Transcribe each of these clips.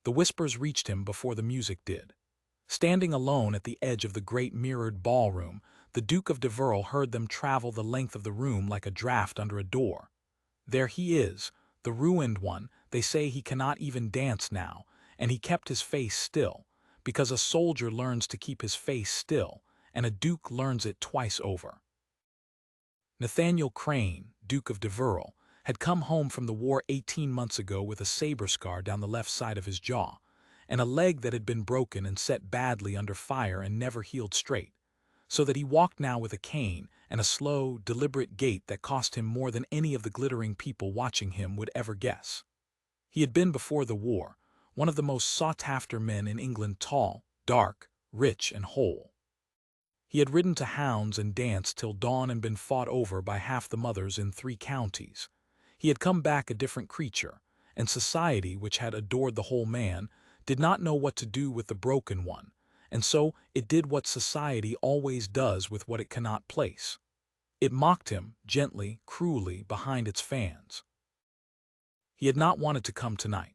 The whispers reached him before the music did. Standing alone at the edge of the great mirrored ballroom, the Duke of Deverell heard them travel the length of the room like a draft under a door. There he is, the ruined one. They say he cannot even dance now, and he kept his face still, because a soldier learns to keep his face still, and a duke learns it twice over. Nathaniel Crane, Duke of Deverell, had come home from the war 18 months ago with a saber scar down the left side of his jaw, and a leg that had been broken and set badly under fire and never healed straight, so that he walked now with a cane and a slow, deliberate gait that cost him more than any of the glittering people watching him would ever guess. He had been before the war one of the most sought-after men in England, tall, dark, rich, and whole. He had ridden to hounds and danced till dawn and been fought over by half the mothers in 3 counties. He had come back a different creature, and society, which had adored the whole man, did not know what to do with the broken one, and so it did what society always does with what it cannot place. It mocked him, gently, cruelly, behind its fans. He had not wanted to come tonight.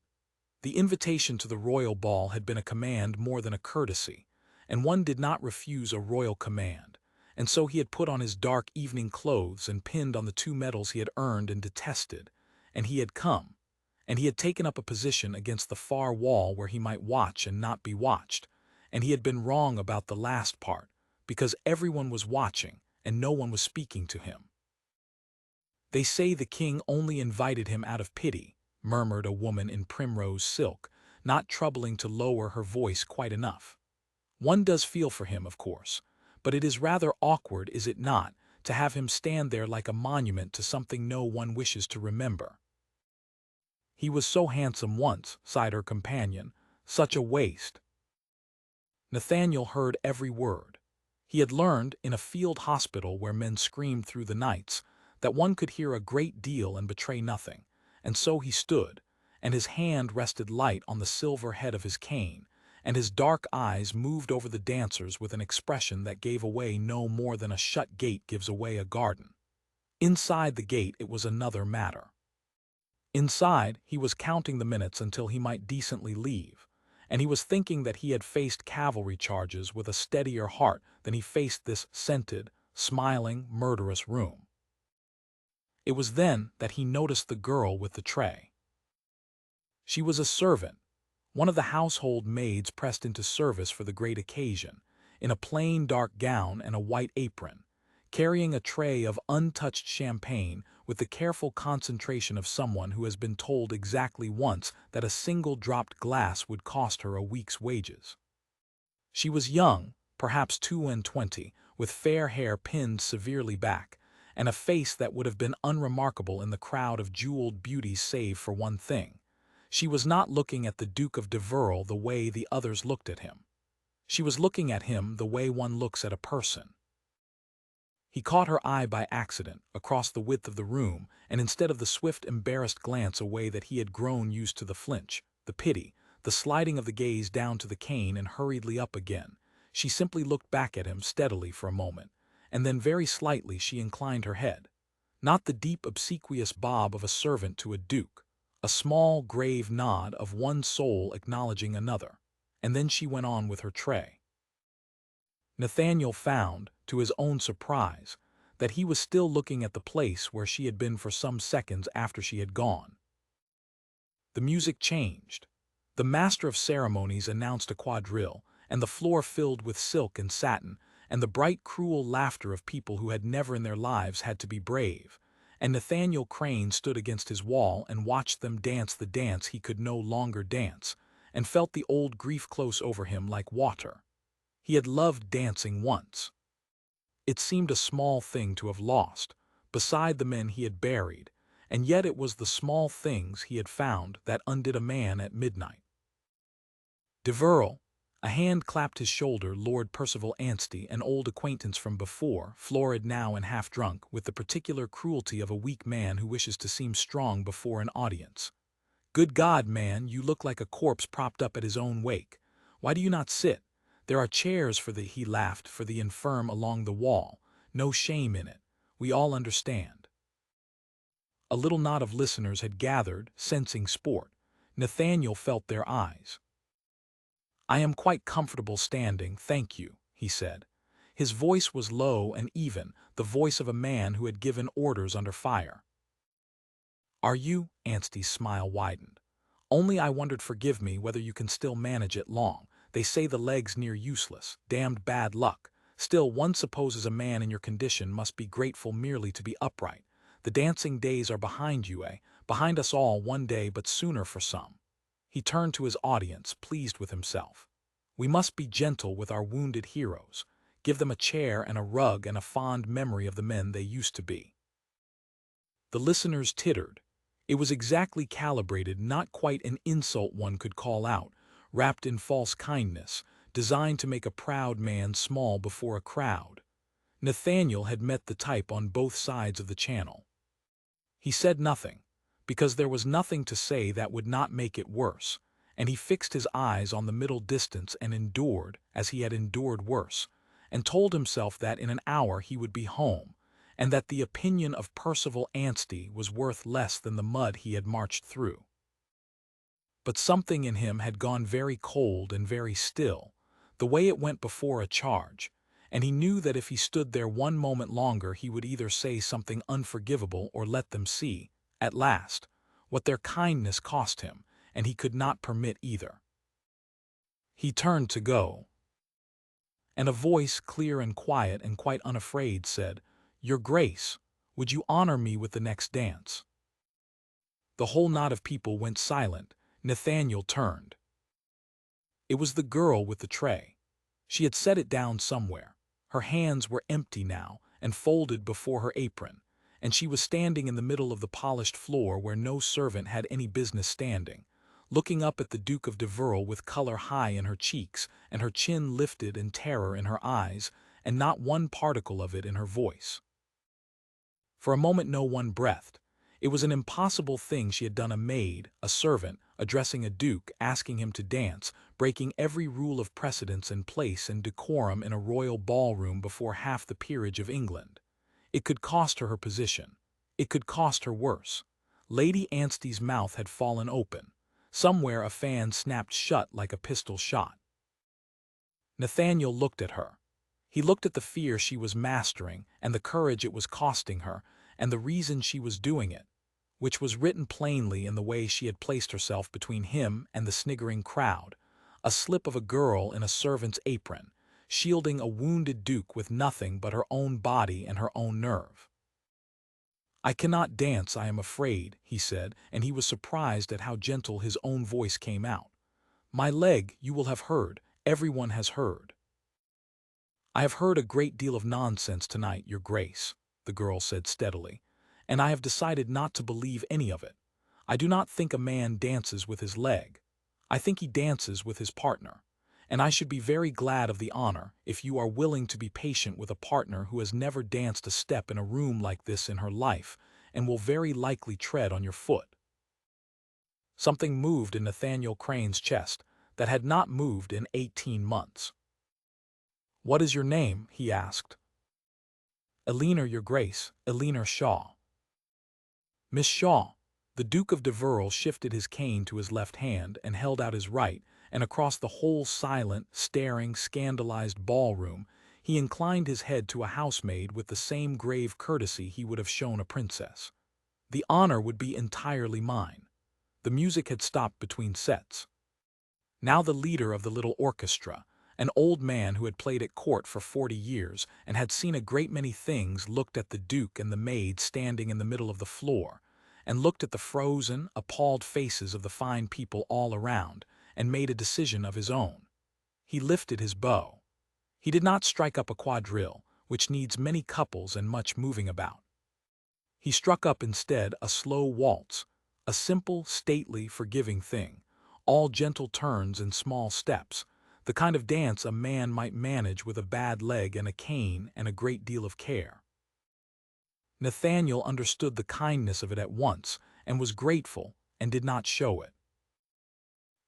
The invitation to the royal ball had been a command more than a courtesy, and one did not refuse a royal command, and so he had put on his dark evening clothes and pinned on the 2 medals he had earned and detested, and he had come, and he had taken up a position against the far wall where he might watch and not be watched, and he had been wrong about the last part, because everyone was watching and no one was speaking to him. They say the king only invited him out of pity, murmured a woman in primrose silk, not troubling to lower her voice quite enough. One does feel for him, of course, but it is rather awkward, is it not, to have him stand there like a monument to something no one wishes to remember. He was so handsome once, sighed her companion, such a waste. Nathaniel heard every word. He had learned, in a field hospital where men screamed through the nights, that one could hear a great deal and betray nothing, and so he stood, and his hand rested light on the silver head of his cane, and his dark eyes moved over the dancers with an expression that gave away no more than a shut gate gives away a garden. Inside the gate it was another matter. Inside, he was counting the minutes until he might decently leave, and he was thinking that he had faced cavalry charges with a steadier heart than he faced this scented, smiling, murderous room. It was then that he noticed the girl with the tray. She was a servant, one of the household maids pressed into service for the great occasion, in a plain dark gown and a white apron, carrying a tray of untouched champagne with the careful concentration of someone who has been told exactly once that a single dropped glass would cost her a week's wages. She was young, perhaps 22, with fair hair pinned severely back, and a face that would have been unremarkable in the crowd of jeweled beauties save for one thing. She was not looking at the Duke of Deverell the way the others looked at him. She was looking at him the way one looks at a person. He caught her eye by accident, across the width of the room, and instead of the swift, embarrassed glance away that he had grown used to, the flinch, the pity, the sliding of the gaze down to the cane and hurriedly up again, she simply looked back at him steadily for a moment, and then very slightly she inclined her head. Not the deep, obsequious bob of a servant to a duke, a small, grave nod of one soul acknowledging another, and then she went on with her tray. Nathaniel found, to his own surprise, that he was still looking at the place where she had been for some seconds after she had gone. The music changed. The master of ceremonies announced a quadrille, and the floor filled with silk and satin, and the bright, cruel laughter of people who had never in their lives had to be brave, and Nathaniel Crane stood against his wall and watched them dance the dance he could no longer dance, and felt the old grief close over him like water. He had loved dancing once. It seemed a small thing to have lost, beside the men he had buried, and yet it was the small things he had found that undid a man at midnight. Deverell, a hand clapped his shoulder. Lord Percival Anstey, an old acquaintance from before, florid now and half drunk, with the particular cruelty of a weak man who wishes to seem strong before an audience. Good God, man, you look like a corpse propped up at his own wake. Why do you not sit? There are chairs for the, he laughed, for the infirm along the wall. No shame in it. We all understand. A little knot of listeners had gathered, sensing sport. Nathaniel felt their eyes. "I am quite comfortable standing, thank you," he said. His voice was low and even, the voice of a man who had given orders under fire. "Are you?" Anstey's smile widened. "Only I wondered, forgive me, whether you can still manage it long. They say the leg's near useless, damned bad luck. Still, one supposes a man in your condition must be grateful merely to be upright. The dancing days are behind you, eh? Behind us all one day, but sooner for some." He turned to his audience, pleased with himself. "We must be gentle with our wounded heroes. Give them a chair and a rug and a fond memory of the men they used to be." The listeners tittered. It was exactly calibrated, not quite an insult one could call out, wrapped in false kindness, designed to make a proud man small before a crowd. Nathaniel had met the type on both sides of the channel. He said nothing, because there was nothing to say that would not make it worse, and he fixed his eyes on the middle distance and endured, as he had endured worse, and told himself that in an hour he would be home, and that the opinion of Percival Anstey was worth less than the mud he had marched through. But something in him had gone very cold and very still, the way it went before a charge, and he knew that if he stood there one moment longer he would either say something unforgivable or let them see, at last, what their kindness cost him, and he could not permit either. He turned to go, and a voice, clear and quiet and quite unafraid, said, "Your Grace, would you honor me with the next dance?" The whole knot of people went silent. Nathaniel turned. It was the girl with the tray. She had set it down somewhere. Her hands were empty now and folded before her apron, and she was standing in the middle of the polished floor where no servant had any business standing, looking up at the Duke of Deverell with color high in her cheeks and her chin lifted and terror in her eyes, and not one particle of it in her voice. For a moment no one breathed. It was an impossible thing she had done, a maid, a servant, addressing a duke, asking him to dance, breaking every rule of precedence and place and decorum in a royal ballroom before half the peerage of England. It could cost her her position. It could cost her worse. Lady Anstey's mouth had fallen open. Somewhere a fan snapped shut like a pistol shot. Nathaniel looked at her. He looked at the fear she was mastering and the courage it was costing her and the reason she was doing it, which was written plainly in the way she had placed herself between him and the sniggering crowd, a slip of a girl in a servant's apron, shielding a wounded duke with nothing but her own body and her own nerve. "I cannot dance, I am afraid," he said, and he was surprised at how gentle his own voice came out. "My leg, you will have heard, everyone has heard." "I have heard a great deal of nonsense tonight, Your Grace," the girl said steadily, "and I have decided not to believe any of it. I do not think a man dances with his leg. I think he dances with his partner, and I should be very glad of the honor if you are willing to be patient with a partner who has never danced a step in a room like this in her life and will very likely tread on your foot." Something moved in Nathaniel Crane's chest that had not moved in 18 months. "What is your name?" he asked. "Eleanor, Your Grace, Eleanor Shaw." "Miss Shaw." The Duke of Deverell shifted his cane to his left hand and held out his right, and across the whole silent, staring, scandalized ballroom he inclined his head to a housemaid with the same grave courtesy he would have shown a princess. "The honor would be entirely mine." The music had stopped between sets. Now the leader of the little orchestra, an old man who had played at court for 40 years and had seen a great many things, looked at the Duke and the maid standing in the middle of the floor, and looked at the frozen, appalled faces of the fine people all around, and made a decision of his own. He lifted his bow. He did not strike up a quadrille, which needs many couples and much moving about. He struck up instead a slow waltz, a simple, stately, forgiving thing, all gentle turns and small steps, the kind of dance a man might manage with a bad leg and a cane and a great deal of care. Nathaniel understood the kindness of it at once and was grateful and did not show it.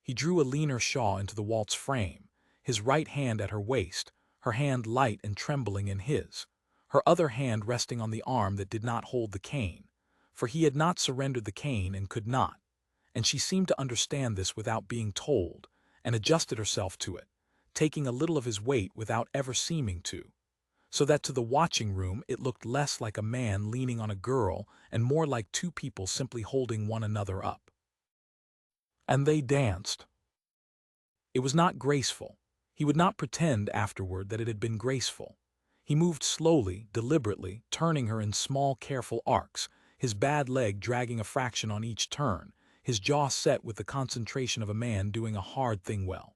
He drew Eleanor Shaw into the waltz frame, his right hand at her waist, her hand light and trembling in his, her other hand resting on the arm that did not hold the cane, for he had not surrendered the cane and could not, and she seemed to understand this without being told, and adjusted herself to it, taking a little of his weight without ever seeming to, so that to the watching room it looked less like a man leaning on a girl and more like two people simply holding one another up. And they danced. It was not graceful. He would not pretend afterward that it had been graceful. He moved slowly, deliberately, turning her in small, careful arcs, his bad leg dragging a fraction on each turn, his jaw set with the concentration of a man doing a hard thing well.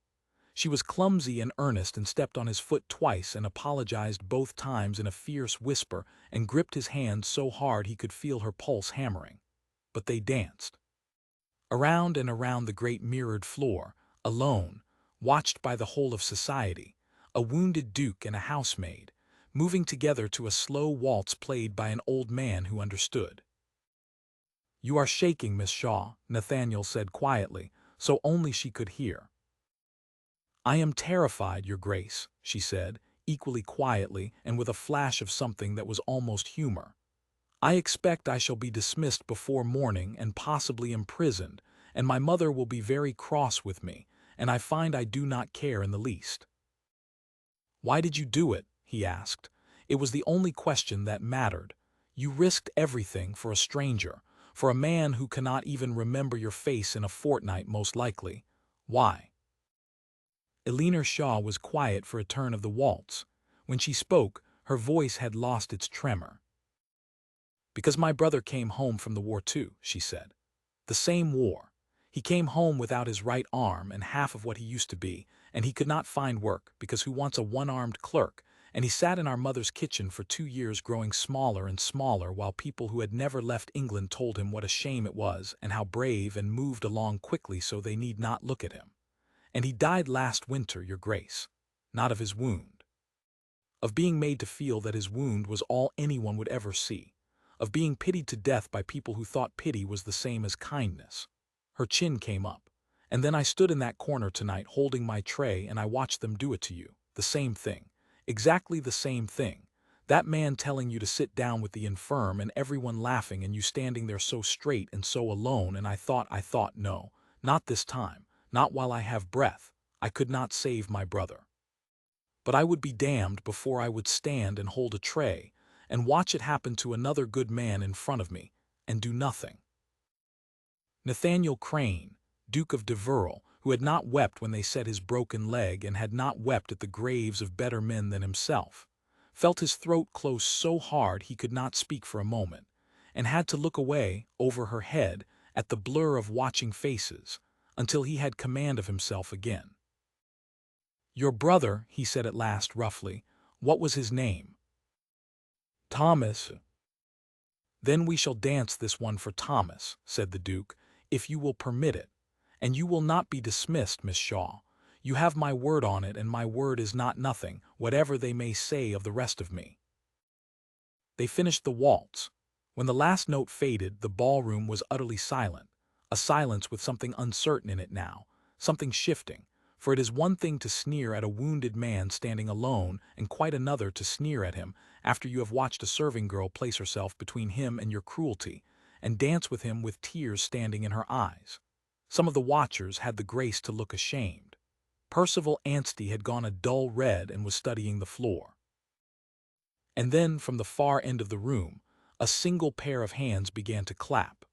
She was clumsy and earnest and stepped on his foot twice and apologized both times in a fierce whisper and gripped his hand so hard he could feel her pulse hammering. But they danced. Around and around the great mirrored floor, alone, watched by the whole of society, a wounded duke and a housemaid, moving together to a slow waltz played by an old man who understood. "You are shaking, Miss Shaw," Nathaniel said quietly, so only she could hear. "I am terrified, Your Grace," she said, equally quietly and with a flash of something that was almost humor. "I expect I shall be dismissed before morning and possibly imprisoned, and my mother will be very cross with me, and I find I do not care in the least." "Why did you do it?" he asked. It was the only question that mattered. You risked everything for a stranger, for a man who cannot even remember your face in a fortnight most likely. Why? Eleanor Shaw was quiet for a turn of the waltz. When she spoke, her voice had lost its tremor. "Because my brother came home from the war too," she said. "The same war. He came home without his right arm and half of what he used to be, and he could not find work because who wants a one-armed clerk, and he sat in our mother's kitchen for 2 years growing smaller and smaller while people who had never left England told him what a shame it was and how brave and moved along quickly so they need not look at him. And he died last winter, Your Grace. Not of his wound. Of being made to feel that his wound was all anyone would ever see. Of being pitied to death by people who thought pity was the same as kindness." Her chin came up. "And then I stood in that corner tonight holding my tray and I watched them do it to you. The same thing. Exactly the same thing. That man telling you to sit down with the infirm and everyone laughing and you standing there so straight and so alone, and I thought, no, not this time. Not while I have breath. I could not save my brother. But I would be damned before I would stand and hold a tray and watch it happen to another good man in front of me and do nothing." Nathaniel Crane, Duke of Deverell, who had not wept when they set his broken leg and had not wept at the graves of better men than himself, felt his throat close so hard he could not speak for a moment, and had to look away, over her head, at the blur of watching faces, until he had command of himself again. "Your brother," he said at last roughly, "what was his name?" "Thomas." "Then we shall dance this one for Thomas," said the Duke, "if you will permit it. And you will not be dismissed, Miss Shaw. You have my word on it, and my word is not nothing, whatever they may say of the rest of me." They finished the waltz. When the last note faded, the ballroom was utterly silent, a silence with something uncertain in it now, something shifting, for it is one thing to sneer at a wounded man standing alone and quite another to sneer at him after you have watched a serving girl place herself between him and your cruelty and dance with him with tears standing in her eyes. Some of the watchers had the grace to look ashamed. Percival Anstey had gone a dull red and was studying the floor. And then, from the far end of the room, a single pair of hands began to clap.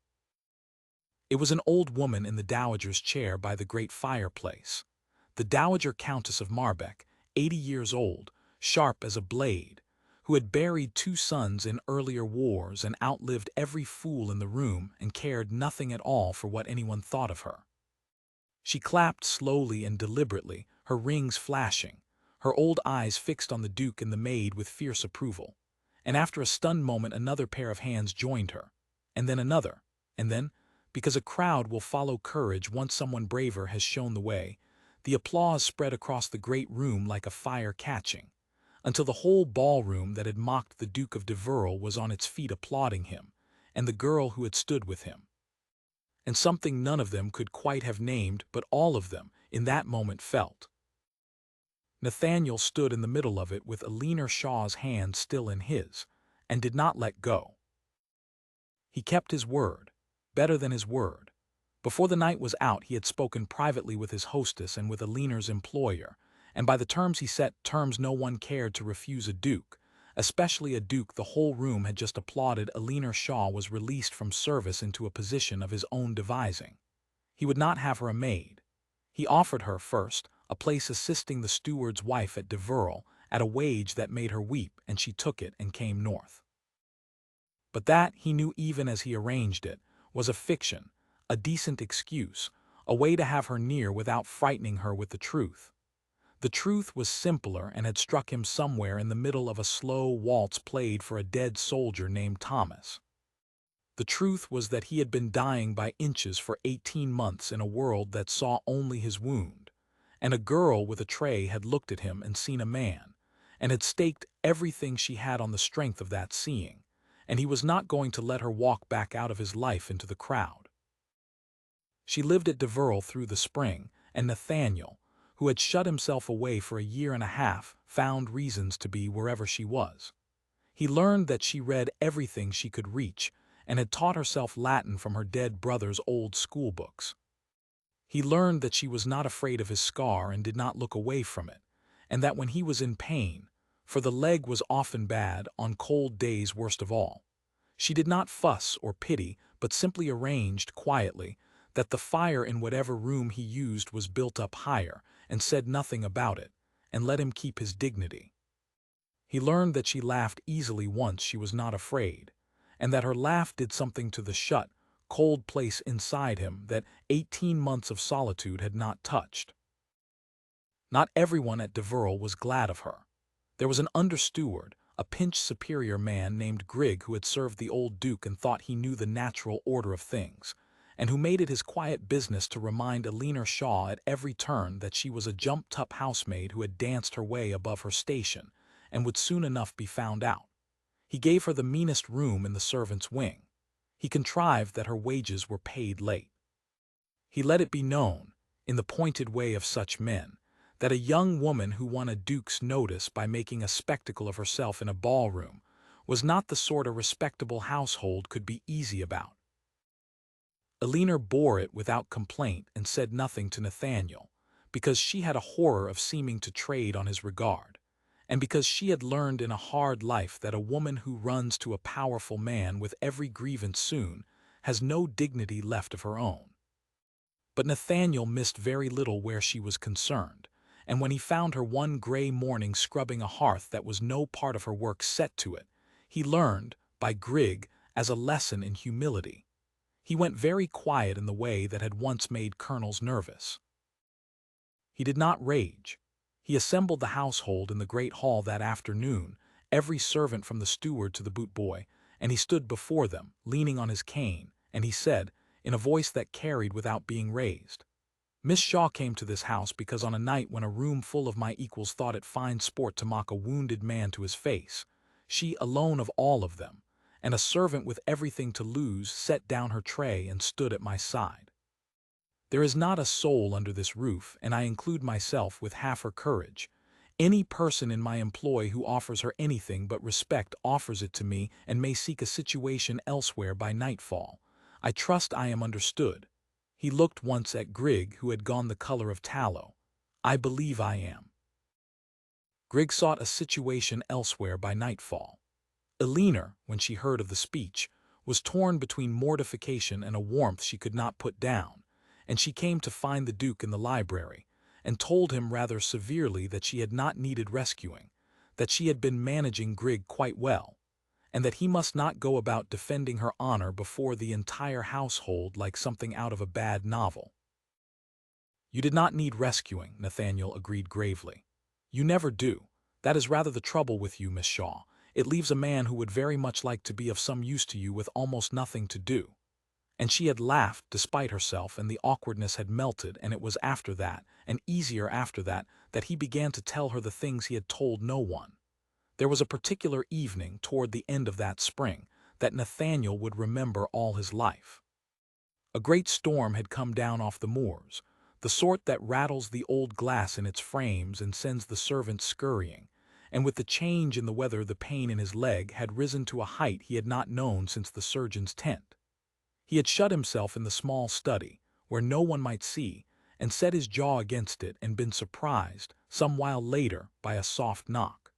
It was an old woman in the dowager's chair by the great fireplace. The Dowager Countess of Marbeck, 80 years old, sharp as a blade, who had buried 2 sons in earlier wars and outlived every fool in the room and cared nothing at all for what anyone thought of her. She clapped slowly and deliberately, her rings flashing, her old eyes fixed on the Duke and the Maid with fierce approval. And after a stunned moment another pair of hands joined her, and then another, and then, because a crowd will follow courage once someone braver has shown the way, the applause spread across the great room like a fire catching, until the whole ballroom that had mocked the Duke of Deverell was on its feet applauding him, and the girl who had stood with him. And something none of them could quite have named, but all of them, in that moment felt. Nathaniel stood in the middle of it with Eleanor Shaw's hand still in his, and did not let go. He kept his word, better than his word. Before the night was out, he had spoken privately with his hostess and with Aliner's employer, and by the terms he set, terms no one cared to refuse a duke, especially a duke the whole room had just applauded. Aliner Shaw was released from service into a position of his own devising. He would not have her a maid. He offered her, first, a place assisting the steward's wife at Deverell, at a wage that made her weep, and she took it and came north. But that, he knew even as he arranged it, was a fiction, a decent excuse, a way to have her near without frightening her with the truth. The truth was simpler and had struck him somewhere in the middle of a slow waltz played for a dead soldier named Thomas. The truth was that he had been dying by inches for 18 months in a world that saw only his wound, and a girl with a tray had looked at him and seen a man, and had staked everything she had on the strength of that seeing, and he was not going to let her walk back out of his life into the crowd. She lived at Deverell through the spring, and Nathaniel, who had shut himself away for a year and a half, found reasons to be wherever she was. He learned that she read everything she could reach, and had taught herself Latin from her dead brother's old school books. He learned that she was not afraid of his scar and did not look away from it, and that when he was in pain, for the leg was often bad, on cold days worst of all, she did not fuss or pity, but simply arranged, quietly, that the fire in whatever room he used was built up higher, and said nothing about it, and let him keep his dignity. He learned that she laughed easily once she was not afraid, and that her laugh did something to the shut, cold place inside him that 18 months of solitude had not touched. Not everyone at Deverell was glad of her. There was an under-steward, a pinched superior man named Grigg, who had served the old duke and thought he knew the natural order of things, and who made it his quiet business to remind Aliner Shaw at every turn that she was a jumped-up housemaid who had danced her way above her station, and would soon enough be found out. He gave her the meanest room in the servants' wing. He contrived that her wages were paid late. He let it be known, in the pointed way of such men, that a young woman who won a duke's notice by making a spectacle of herself in a ballroom was not the sort a respectable household could be easy about. Aliner bore it without complaint and said nothing to Nathaniel, because she had a horror of seeming to trade on his regard, and because she had learned in a hard life that a woman who runs to a powerful man with every grievance soon has no dignity left of her own. But Nathaniel missed very little where she was concerned, and when he found her one gray morning scrubbing a hearth that was no part of her work set to it, he learned, by Grigg, as a lesson in humility. He went very quiet in the way that had once made colonels nervous. He did not rage. He assembled the household in the great hall that afternoon, every servant from the steward to the boot boy, and he stood before them, leaning on his cane, and he said, in a voice that carried without being raised, "Miss Shaw came to this house because on a night when a room full of my equals thought it fine sport to mock a wounded man to his face, she alone of all of them, and a servant with everything to lose, set down her tray and stood at my side. There is not a soul under this roof, and I include myself with half her courage. Any person in my employ who offers her anything but respect offers it to me and may seek a situation elsewhere by nightfall. I trust I am understood." He looked once at Grigg, who had gone the color of tallow. "I believe I am." Grigg sought a situation elsewhere by nightfall. Aliner, when she heard of the speech, was torn between mortification and a warmth she could not put down, and she came to find the duke in the library, and told him rather severely that she had not needed rescuing, that she had been managing Grigg quite well, and that he must not go about defending her honor before the entire household like something out of a bad novel. "You did not need rescuing," Nathaniel agreed gravely. "You never do. That is rather the trouble with you, Miss Shaw. It leaves a man who would very much like to be of some use to you with almost nothing to do." And she had laughed despite herself, and the awkwardness had melted, and it was after that, and easier after that, that he began to tell her the things he had told no one. There was a particular evening toward the end of that spring that Nathaniel would remember all his life. A great storm had come down off the moors, the sort that rattles the old glass in its frames and sends the servants scurrying, and with the change in the weather the pain in his leg had risen to a height he had not known since the surgeon's tent. He had shut himself in the small study, where no one might see, and set his jaw against it and been surprised, some while later, by a soft knock.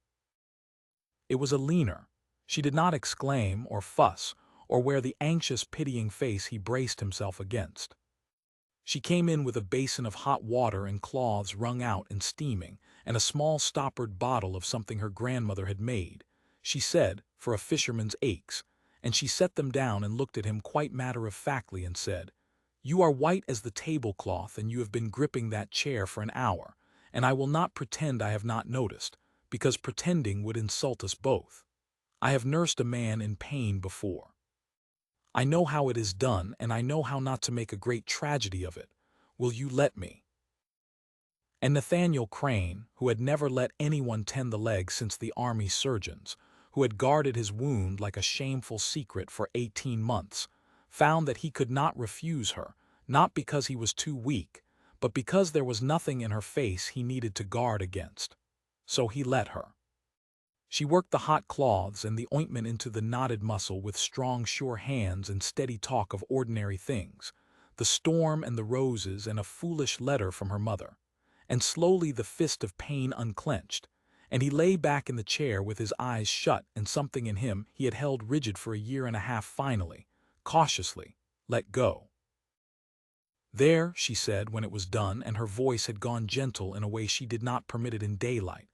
It was a leaner. She did not exclaim or fuss, or wear the anxious, pitying face he braced himself against. She came in with a basin of hot water and cloths wrung out and steaming, and a small stoppered bottle of something her grandmother had made, she said, for a fisherman's aches, and she set them down and looked at him quite matter-of-factly and said, "You are white as the tablecloth, and you have been gripping that chair for an hour, and I will not pretend I have not noticed, because pretending would insult us both. I have nursed a man in pain before. I know how it is done, and I know how not to make a great tragedy of it. Will you let me?" And Nathaniel Crane, who had never let anyone tend the leg since the army surgeons, who had guarded his wound like a shameful secret for 18 months, found that he could not refuse her, not because he was too weak, but because there was nothing in her face he needed to guard against. So he let her. She worked the hot cloths and the ointment into the knotted muscle with strong, sure hands and steady talk of ordinary things, the storm and the roses and a foolish letter from her mother. And slowly the fist of pain unclenched, and he lay back in the chair with his eyes shut, and something in him he had held rigid for a year and a half finally, cautiously, let go. "There," she said when it was done, and her voice had gone gentle in a way she did not permit it in daylight.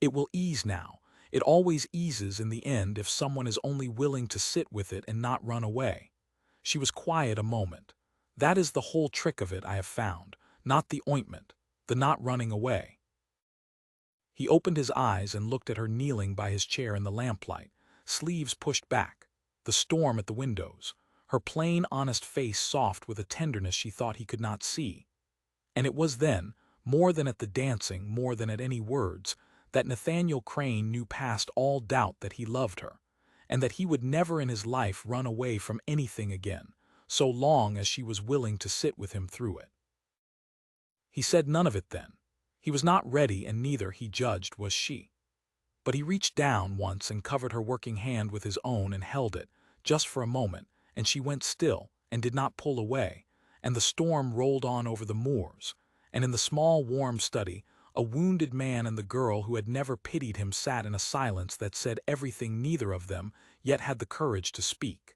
"It will ease now. It always eases in the end if someone is only willing to sit with it and not run away." She was quiet a moment. "That is the whole trick of it, I have found, not the ointment, the not running away." He opened his eyes and looked at her kneeling by his chair in the lamplight, sleeves pushed back, the storm at the windows, her plain, honest face soft with a tenderness she thought he could not see. And it was then, more than at the dancing, more than at any words, that Nathaniel Crane knew past all doubt that he loved her, and that he would never in his life run away from anything again, so long as she was willing to sit with him through it. He said none of it then. He was not ready, and neither, he judged, was she. But he reached down once and covered her working hand with his own and held it, just for a moment, and she went still and did not pull away, and the storm rolled on over the moors, and in the small warm study, a wounded man and the girl who had never pitied him sat in a silence that said everything neither of them yet had the courage to speak.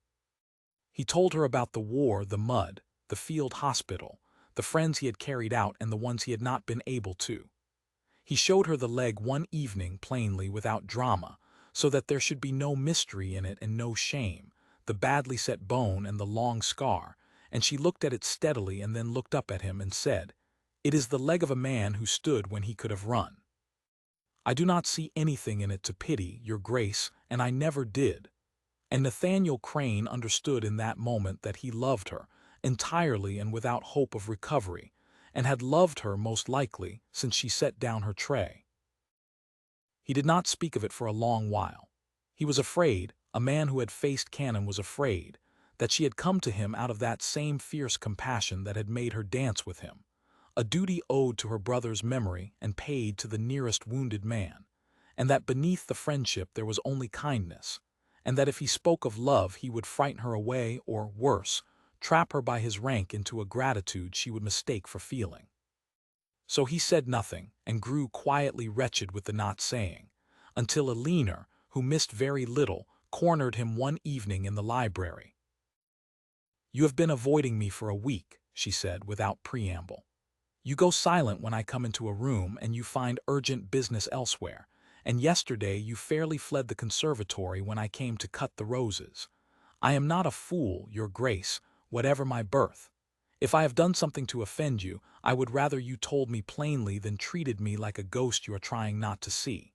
He told her about the war, the mud, the field hospital, the friends he had carried out and the ones he had not been able to. He showed her the leg one evening plainly without drama, so that there should be no mystery in it and no shame, the badly set bone and the long scar, and she looked at it steadily and then looked up at him and said, "It is the leg of a man who stood when he could have run. I do not see anything in it to pity, your grace, and I never did." And Nathaniel Crane understood in that moment that he loved her, entirely and without hope of recovery, and had loved her most likely since she set down her tray. He did not speak of it for a long while. He was afraid, a man who had faced cannon was afraid, that she had come to him out of that same fierce compassion that had made her dance with him, a duty owed to her brother's memory and paid to the nearest wounded man, and that beneath the friendship there was only kindness, and that if he spoke of love he would frighten her away or, worse, trap her by his rank into a gratitude she would mistake for feeling. So he said nothing, and grew quietly wretched with the not saying, until a leaner, who missed very little, cornered him one evening in the library. "You have been avoiding me for a week," she said without preamble. "You go silent when I come into a room, and you find urgent business elsewhere, and yesterday you fairly fled the conservatory when I came to cut the roses. I am not a fool, your grace, whatever my birth. If I have done something to offend you, I would rather you told me plainly than treated me like a ghost you are trying not to see."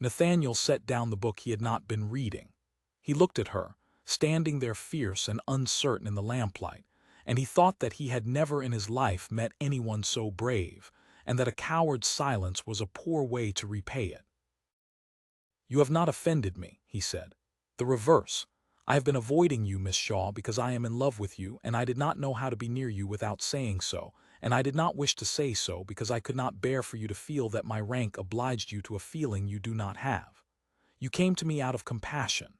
Nathaniel set down the book he had not been reading. He looked at her, standing there fierce and uncertain in the lamplight, and he thought that he had never in his life met anyone so brave, and that a coward's silence was a poor way to repay it. "You have not offended me," he said. "The reverse. I have been avoiding you, Miss Shaw, because I am in love with you, and I did not know how to be near you without saying so, and I did not wish to say so because I could not bear for you to feel that my rank obliged you to a feeling you do not have. You came to me out of compassion.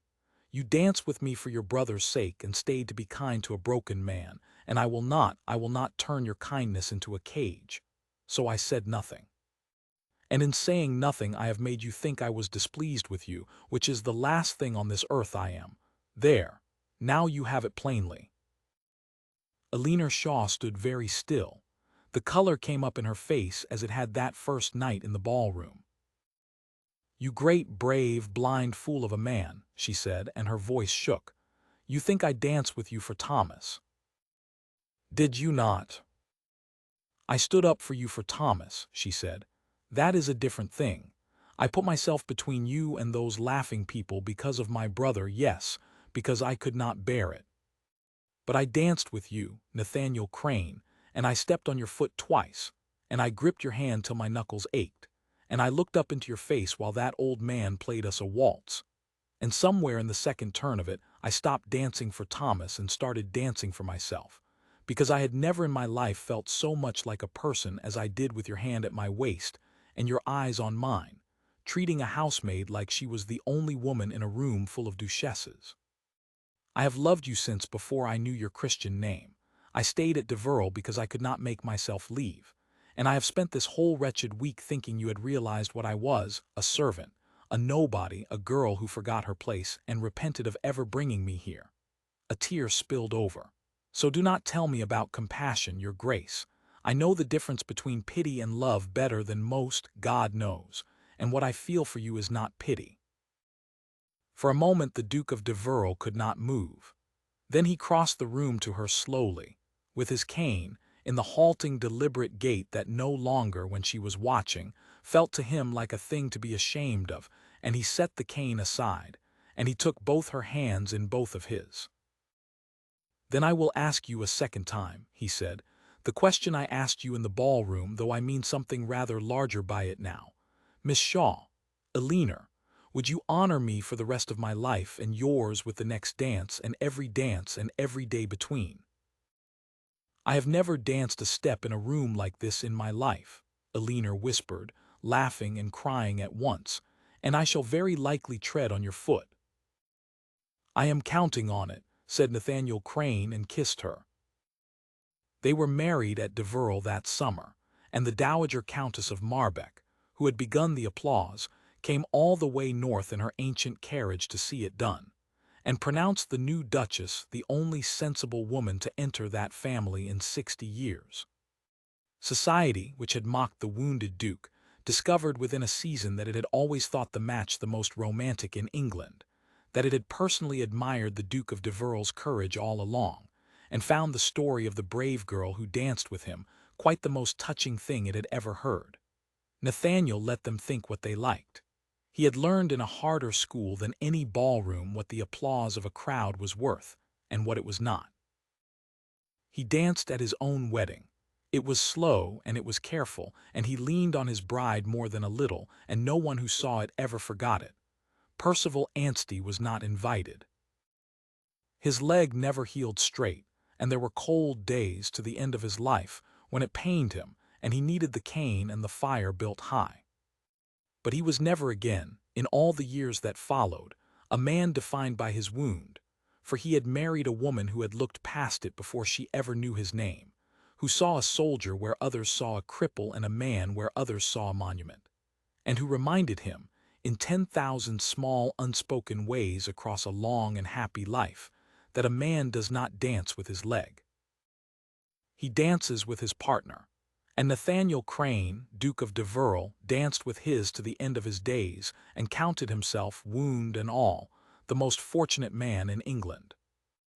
You danced with me for your brother's sake and stayed to be kind to a broken man, and I will not turn your kindness into a cage. So I said nothing. And in saying nothing I have made you think I was displeased with you, which is the last thing on this earth I am. There, now you have it plainly. Alina Shaw stood very still. The color came up in her face as it had that first night in the ballroom. You great, brave, blind fool of a man, she said, and her voice shook. You think I danced with you for Thomas. Did you not? I stood up for you for Thomas, she said. That is a different thing. I put myself between you and those laughing people because of my brother, yes, because I could not bear it. But I danced with you, Nathaniel Crane, and I stepped on your foot twice, and I gripped your hand till my knuckles ached, and I looked up into your face while that old man played us a waltz. And somewhere in the second turn of it, I stopped dancing for Thomas and started dancing for myself, because I had never in my life felt so much like a person as I did with your hand at my waist and your eyes on mine, treating a housemaid like she was the only woman in a room full of duchesses. I have loved you since before I knew your Christian name. I stayed at Deverell because I could not make myself leave, and I have spent this whole wretched week thinking you had realized what I was, a servant, a nobody, a girl who forgot her place and repented of ever bringing me here. A tear spilled over. So do not tell me about compassion, your grace. I know the difference between pity and love better than most, God knows, and what I feel for you is not pity. For a moment the Duke of Deverell could not move. Then he crossed the room to her slowly, with his cane, in the halting, deliberate gait that no longer, when she was watching, felt to him like a thing to be ashamed of, and he set the cane aside, and he took both her hands in both of his. Then I will ask you a second time, he said, the question I asked you in the ballroom, though I mean something rather larger by it now. Miss Shaw, Alina, would you honor me for the rest of my life and yours with the next dance and every day between? I have never danced a step in a room like this in my life, Alina whispered, laughing and crying at once, and I shall very likely tread on your foot. I am counting on it, said Nathaniel Crane and kissed her. They were married at Deverell that summer, and the Dowager Countess of Marbeck, who had begun the applause, came all the way north in her ancient carriage to see it done, and pronounced the new Duchess the only sensible woman to enter that family in 60 years. Society, which had mocked the wounded Duke, discovered within a season that it had always thought the match the most romantic in England, that it had personally admired the Duke of Deverell's courage all along, and found the story of the brave girl who danced with him quite the most touching thing it had ever heard. Nathaniel let them think what they liked. He had learned in a harder school than any ballroom what the applause of a crowd was worth and what it was not. He danced at his own wedding. It was slow and it was careful, and he leaned on his bride more than a little, and no one who saw it ever forgot it. Percival Anstey was not invited. His leg never healed straight, and there were cold days to the end of his life when it pained him and he needed the cane and the fire built high. But he was never again, in all the years that followed, a man defined by his wound, for he had married a woman who had looked past it before she ever knew his name, who saw a soldier where others saw a cripple and a man where others saw a monument, and who reminded him, in 10,000 small unspoken ways across a long and happy life, that a man does not dance with his leg. He dances with his partner. And Nathaniel Crane, Duke of Deverell, danced with his to the end of his days and counted himself, wound and all, the most fortunate man in England.